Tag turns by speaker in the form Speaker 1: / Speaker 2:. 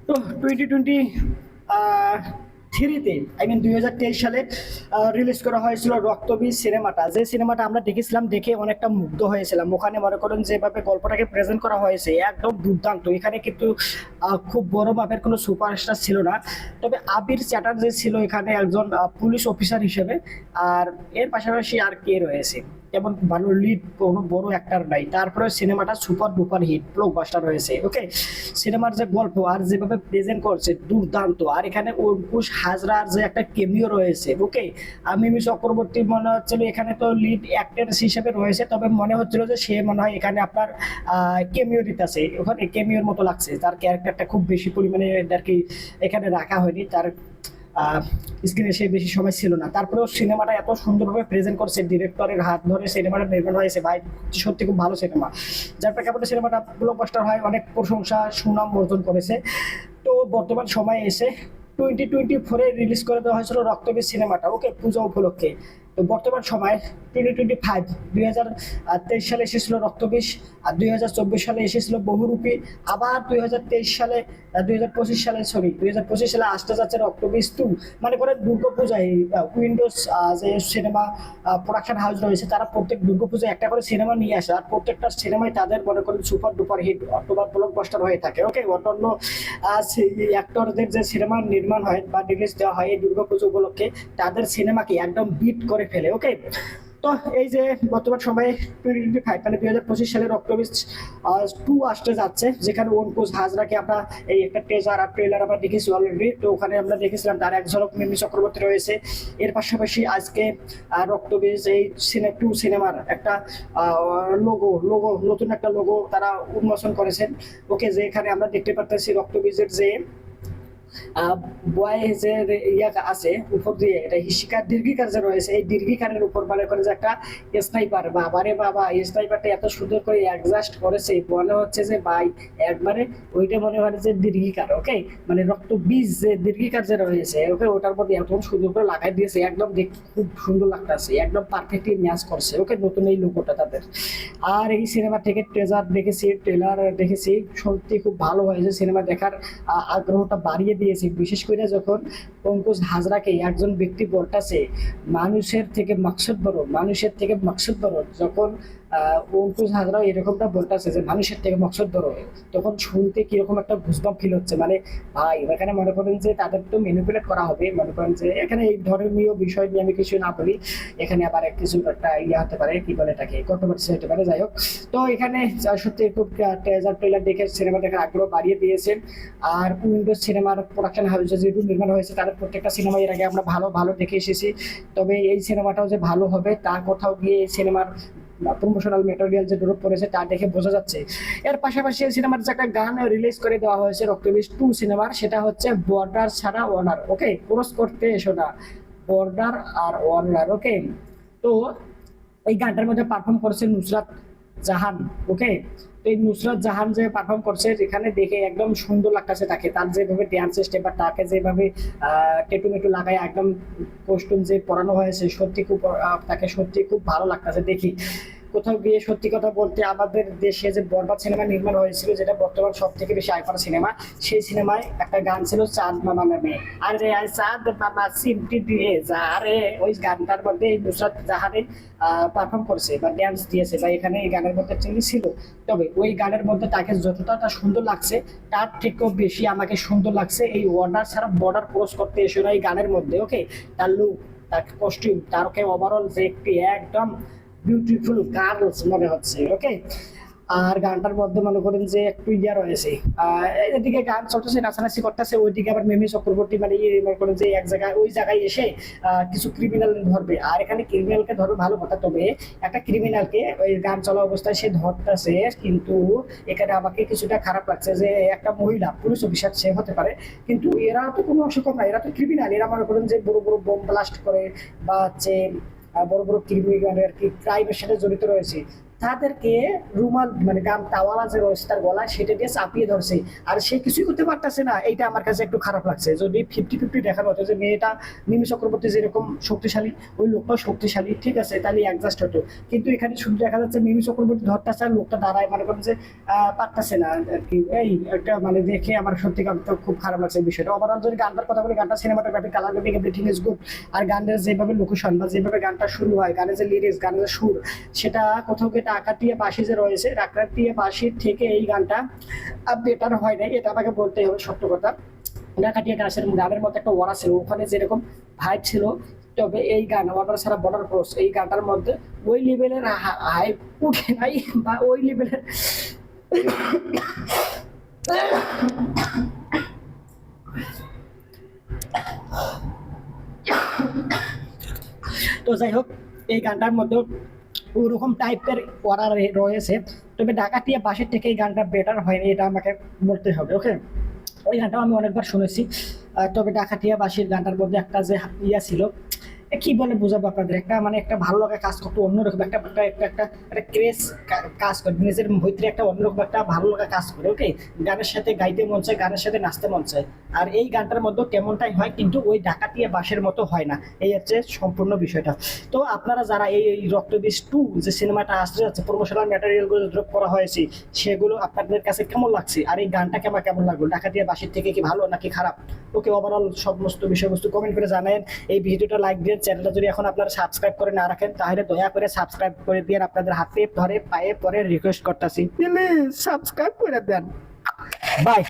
Speaker 1: তো 2020 থ্রিতে, I mean 2023 সালে রিলিজ করা হয়েছিল রক্তবীজ সিনেমাটা। যে সিনেমাটা আমরা দেখেছিলাম, দেখে অনেকটা মুগ্ধ হয়েছিলাম। ওখানে মনে করেন যেভাবে গল্পটাকে প্রেজেন্ট করা হয়েছে একদম দুর্দান্ত। এখানে কিন্তু খুব বড় মাপের কোনো সুপারস্টার ছিল না, তবে আবির চ্যাটার্জি ছিল এখানে একজন পুলিশ অফিসার হিসেবে। আর এর পাশাপাশি আর কে রয়েছে, তেমন ভালো লিড কোনো বড় অ্যাক্টর নাই। তারপরে সিনেমাটা সুপার ডুপার হিট ব্লকবাস্টার হয়েছে। ওকে, সিনেমার যে গল্প আর যেভাবে প্রেজেন্ট করছে দুর্দান্ত। আর এখানে অঙ্কুশ হাজরার যে একটা কেমিও রয়েছে। ওকে, মিমি চক্রবর্তী মনে হচ্ছিল এখানে তো লিড অ্যাক্টর হিসেবে রয়েছে, তবে মনে হচ্ছিল যে সে মনে হয় এখানে আপনার কেমিও দিতেছে। ওখানে কেমিওর মতো লাগছে, তার ক্যারেক্টারটা খুব বেশি পরিমাণে আর কি এখানে রাখা হয়নি। তার স্ক্রিনে সে বেশি সময় ছিল না, তারপরেও সিনেমাটা এত সুন্দরভাবে প্রেজেন্ট করছে। ডিরেক্টরের হাত ধরে সিনেমাটা নির্মাণ হয়েছে ভাই, সত্যি খুব ভালো সিনেমা। যার প্রেক্ষাপটে সিনেমাটা ব্লকবাস্টার হয়, অনেক প্রশংসা সুনাম অর্জন করেছে। তো বর্তমান সময়ে এসে 2024-এ রিলিজ করে দেওয়া হয়েছিল রক্তবীজ সিনেমাটা। ওকে, পূজা উপলক্ষে। তো বর্তমান সময় 2025 2023 সালে এসেছিল রক্তবীজ, আর 2024 সালে এসেছিল বহুরূপী। আবার 2025 সালে আসতে যাচ্ছে রক্তবীজ 2। মানে করে দুর্গাপূজায় উইন্ডোজ যে সিনেমা প্রোডাকশন হাউস রয়েছে, তারা প্রত্যেক দুর্গাপূজায় একটা করে সিনেমা নিয়ে আসে। আর প্রত্যেকটা সিনেমায় তাদের মনে করেন সুপার ডুপার হিট অথবা ব্লকবাস্টার হয়ে থাকে। ওকে, অন্যান্য অ্যাক্টরদের যে সিনেমা নির্মাণ হয় বা রিলিজ দেওয়া হয় এই দুর্গাপুজো উপলক্ষে, তাদের সিনেমাকে একদম বিট করে ফেলে। ওকে, তো এই যে বর্তমান সময়ে 2025 মানে 2025 সালে রক্তবীজ 2 আসতে যাচ্ছে, যেখানে অঙ্কুশ হাজরাকে আমরা এই একটা টেজার আর ট্রেলার আমরা দেখেছি অলরেডি। তো ওখানে আমরা দেখেছিলাম তার এক ঝলক মিমি চক্রবর্তী রয়েছে। এর পাশাপাশি আজকে রক্তবীজ এই সিনেমার একটা লোগো লোগো নতুন একটা লোগো তারা উন্মোচন করেছেন। ওকে, যে এখানে আমরা দেখতে পাচ্ছি রক্তবীজের যে বয় যে ইয়া আছে উপর দিয়ে, এটা হিসিকার দীর্ঘিকার যে রয়েছে, এই দীর্ঘিকারের উপর মানে করে যে একটা স্নাইপার। বাবারে বাবা, এই স্নাইপারটা এত সুন্দর করে অ্যাডজাস্ট করেছে, মনে হচ্ছে যে ভাই একবারে ওইটা মনে হয় যে দীর্ঘিকার। ওকে, মানে রক্ত বীজ যে দীর্ঘিকার যে রয়েছে, ওকে, ওটার মধ্যে এত সুন্দর করে লাগাই দিয়েছে, একদম দেখতে খুব সুন্দর লাগতেছে, একদম পারফেক্টলি ম্যাচ করছে। ওকে, নতুন এই লোগোটা তাদের। আর এই সিনেমা থেকে ট্রেজার দেখেছি, ট্রেলার দেখেছি, সত্যি খুব ভালো হয়েছে। সিনেমা দেখার আগ্রহটা বাড়িয়ে দিয়েছে, বিশেষ করে যখন অঙ্কুশ হাজরাকে একজন ব্যক্তি বলতেছে মানুষের থেকে মাকসুদ বড়, মানুষের থেকে মাকসুদ বড়। যখন অঙ্কুশ হাজরাও এরকমটা বলতেছে যে মানুষের থেকে মাকসুদ বড়, তখন শুনতে কিরকম একটা গুজবাম্প ফিল হচ্ছে। মানে ভাই, এখানে মনে করেন যে তাদের তো ম্যানিপুলেট করা হবে। মনে করেন যে এখানে এই ধর্মীয় বিষয় নিয়ে আমি কিছু না বলি, এখানে আবার কিছু একটা ইয়ে হতে পারে, কি বলে এটাকে, কন্ট্রোভার্সি হতে পারে। যাই হোক, তো এখানে সত্যি খুব ট্রেলার দেখে সিনেমা দেখার আগ্রহ বাড়িয়ে দিয়েছেন। আর উইন্ডোজ সিনেমার প্রোডাকশন হাউস যেহেতু নির্মাণ হয়েছে, তাদের প্রত্যেকটা সিনেমা এর আগে আমরা ভালো ভালো দেখে এসেছি। তবে এই সিনেমাটাও যে ভালো হবে তা কোথাও গিয়ে এই সিনেমার প্রমোশনাল ম্যাটেরিয়াল যে ড্রপ করেছে তা দেখে বোঝা যাচ্ছে। এর পাশাপাশি এই সিনেমার যে একটা গান রিলিজ করে দেওয়া হয়েছে রক্তবীজ 2 সিনেমার, সেটা হচ্ছে বর্ডার ছাড়া অনার। ওকে, ক্রস করতে এসো না, বর্ডার আর অনার। ওকে, তো এই গানটার মধ্যে পারফর্ম করেছে নুসরাত জাহান। ওকে, তো এই নুসরাত জাহান যে পারফর্ম করছে, এখানে দেখে একদম সুন্দর লাগতেছে তাকে। তার যেভাবে ড্যান্স স্টেপ বা তাকে যেভাবে টেটু মেটু লাগায় একদম কস্টিউম যে পরানো হয়েছে, সত্যি খুব তাকে সত্যি খুব ভালো লাগতেছে দেখি। কোথাও গিয়ে সত্যি কথা বলতে আমাদের দেশে যে বরবাদ সিনেমা নির্মাণ হয়েছিল, যেটা বর্তমান সব থেকে বেশি আইকন সিনেমা, সেই সিনেমায় একটা গান ছিল চাঁদ মামা নামে, আরে আয় চাঁদ মামা সিমটি দিয়ে যা। আরে ওই গানটার মধ্যে এই নুসরাত জাহানে পারফর্ম করছে বা ড্যান্স দিয়েছে, বা এখানে এই গানের মধ্যে তিনি ছিল। তবে ওই গানের মধ্যে তাকে যতটা সুন্দর লাগছে, তার থেকেও বেশি আমাকে সুন্দর লাগছে এই অর্ডার ছাড়া বর্ডার ক্রস করতে এসে না এই গানের মধ্যে। ওকে, তার লুক, তার কস্টিউম, তার ওকে ওভারঅল যে একটি একদম বিউটিফুল গার্লস মনে হচ্ছে। ওকে, আর গানটার মধ্যে মনে করেন যে একটু ইয়া রয়েছে, এদিকে গান চলতেছে, নাচানাচি করতেছে, ওইদিকে আবার মিমি চক্রবর্তী মানে মনে করেন যে এক জায়গায় ওই জায়গায় এসে কিছু ক্রিমিনাল ধরবে। আর এখানে ক্রিমিনালকে ধরবে ভালো কথা, তবে একটা ক্রিমিনালকে ওই গান চলা অবস্থায় সে ধরতেছে। কিন্তু এখানে আমাকে কিছুটা খারাপ লাগছে যে একটা মহিলা পুলিশ অফিসার সে হতে পারে, কিন্তু এরা তো কোনো অসুখ না, এরা তো ক্রিমিনাল। এরা মনে করেন যে বড় বড় বোম ব্লাস্ট করে বা হচ্ছে বড় বড় ক্রিমিনাল আর কি ক্রাইমের সাথে জড়িত রয়েছে। তাদেরকে রুমাল মানে গাম টাওয়ালা যে রয়েছে তার গলায় সেটা দিয়ে চাপিয়ে ধরছে, আর সে কিছুই করতে পারতেছে না। এইটা আমার কাছে একটু খারাপ লাগছে। যদি 50-50 দেখানো হতো যে মেয়েটা মিমি চক্রবর্তী যেরকম শক্তিশালী ওই লোকটাও শক্তিশালী, ঠিক আছে, তাহলে অ্যাডজাস্ট হতো। কিন্তু এখানে শুধু দেখা যাচ্ছে মিমি চক্রবর্তী ধরতেছে আর লোকটা দাঁড়ায় মনে করেন যে পারতেছে না আর কি। এই একটা মানে দেখে আমার সত্যি খুব খারাপ লাগছে এই বিষয়টা। ওভারঅল যদি গানটার কথা বলি, গানটা cinematography, colour grading, everything is good. আর গানের যেভাবে লোকেশন বা যেভাবে গানটা শুরু হয়, গানের যে লিরিক্স, গানের যে সুর, সেটা কোথাও গিয়ে ডাকাতিয়া বাঁশি যে রয়েছে, ডাকাতিয়া বাঁশির থেকে এই গানটা বেটার হয় না, এটা আমাকে বলতেই হবে সত্য কথা। ডাকাতিয়া গানের মধ্যে একটা ওয়ারা ছিল, ওখানে যেরকম ভাইব ছিল, তবে এই গান ওয়াটার ছাড়া বর্ডার ক্রস এই গানটার মধ্যে ওই লেভেলের হাইপ উঠে নাই, বা ওই লেভেলের তো যাই হোক, এই গানটার মধ্যে ওরকম টাইপের করা রয়েছে, তবে ডাকাতিয়া বাঁশির থেকে এই গানটা বেটার হয়নি, এটা আমাকে বলতে হবে। ওকে, ওই গানটাও আমি অনেকবার শুনেছি, তবে ডাকাতিয়া বাঁশির গানটার মধ্যে একটা যে ইয়া ছিল, কি বলে বোঝাবো আপনাদের, একটা মানে একটা ভালো লাগা কাজ করতো, অন্যরকম একটা একটা একটা একটা একটা ক্রেজ কাজ করে, নিজের ভিতরে একটা অন্যরকম একটা ভালো লাগা কাজ করে। ওকে, গানের সাথে গাইতে মন চায়, গানের সাথে নাচতে মন চায়। আর এই গানটার মধ্যে তেমনটাই হয়, কিন্তু ওই ডাকাতিয়া বাঁশের মতো হয় না, এই হচ্ছে সম্পূর্ণ বিষয়টা। তো আপনারা যারা এই রক্তবীজ 2 যে সিনেমাটা আসতে যাচ্ছে, প্রমোশনাল ম্যাটেরিয়ালগুলো ড্রপ করা হয়েছে, সেগুলো আপনাদের কাছে কেমন লাগছে, আর এই গানটা কেমন লাগলো, ডাকাতিয়া বাঁশির থেকে কি ভালো নাকি খারাপ? ওকে, ওভারঅল সমস্ত বিষয়বস্তু কমেন্ট করে জানাবেন। এই ভিডিওটা লাইক দিয়ে চ্যানেলটা যদি এখন আপনারা সাবস্ক্রাইব করে না রাখেন, তাহলে দয়া করে সাবস্ক্রাইব করে দিয়ে আপনাদের হাতে ধরে পায়ে পরে রিকোয়েস্ট করতেছি, প্লিজ সাবস্ক্রাইব করে দেন। বাই।